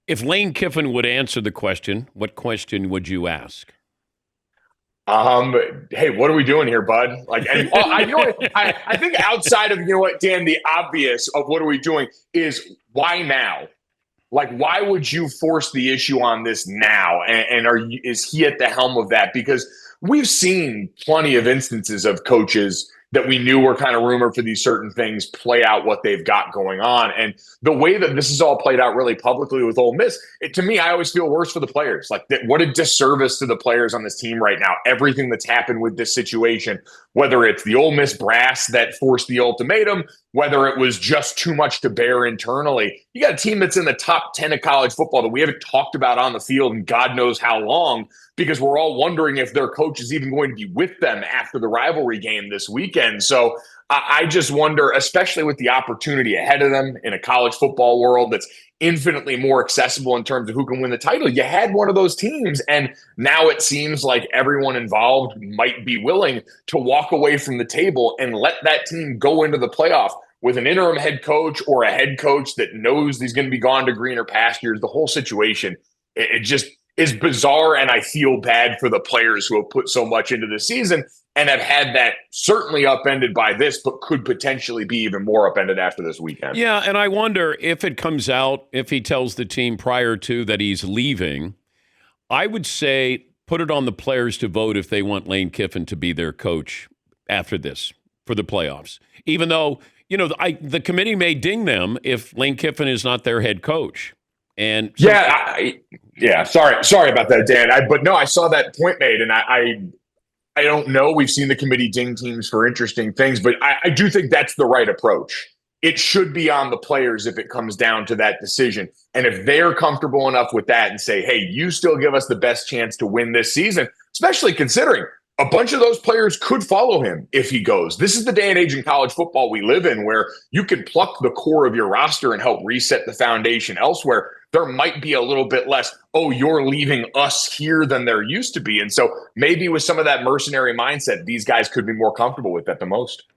If Lane Kiffin would answer the question, what question would you ask? Um, hey, what are we doing here, bud? Like, and you know what? I think outside of, you know what, Dan, the obvious of what are we doing is why now? Like, why would you force the issue on this now? And is he at the helm of that? Because we've seen plenty of instances of coaches that we knew were kind of rumored for these certain things play out what they've got going on. And the way that this is all played out really publicly with Ole Miss, to me, I always feel worse for the players. Like, what a disservice to the players on this team right now. Everything that's happened with this situation, whether it's the Ole Miss brass that forced the ultimatum, whether it was just too much to bear internally. You got a team that's in the top 10 of college football that we haven't talked about on the field in God knows how long, because we're all wondering if their coach is even going to be with them after the rivalry game this weekend. So I just wonder, especially with the opportunity ahead of them in a college football world that's infinitely more accessible in terms of who can win the title. You had one of those teams, and now it seems like everyone involved might be willing to walk away from the table and let that team go into the playoff with an interim head coach or a head coach that knows he's going to be gone to greener pastures. The whole situation, it just is bizarre, and I feel bad for the players who have put so much into the season and have had that certainly upended by this, but could potentially be even more upended after this weekend. Yeah, and I wonder if it comes out, if he tells the team prior to that he's leaving, I would say put it on the players to vote if they want Lane Kiffin to be their coach after this for the playoffs. Even though, the committee may ding them if Lane Kiffin is not their head coach. And so, sorry about that, Dan. But no, I saw that point made, and I don't know. We've seen the committee ding teams for interesting things, but I do think that's the right approach. It should be on the players if it comes down to that decision. And if they're comfortable enough with that and say, hey, you still give us the best chance to win this season, especially considering a bunch of those players could follow him if he goes. This is the day and age in college football we live in where you can pluck the core of your roster and help reset the foundation elsewhere. There might be a little bit less, oh, you're leaving us here than there used to be. And so maybe with some of that mercenary mindset, these guys could be more comfortable with that the most.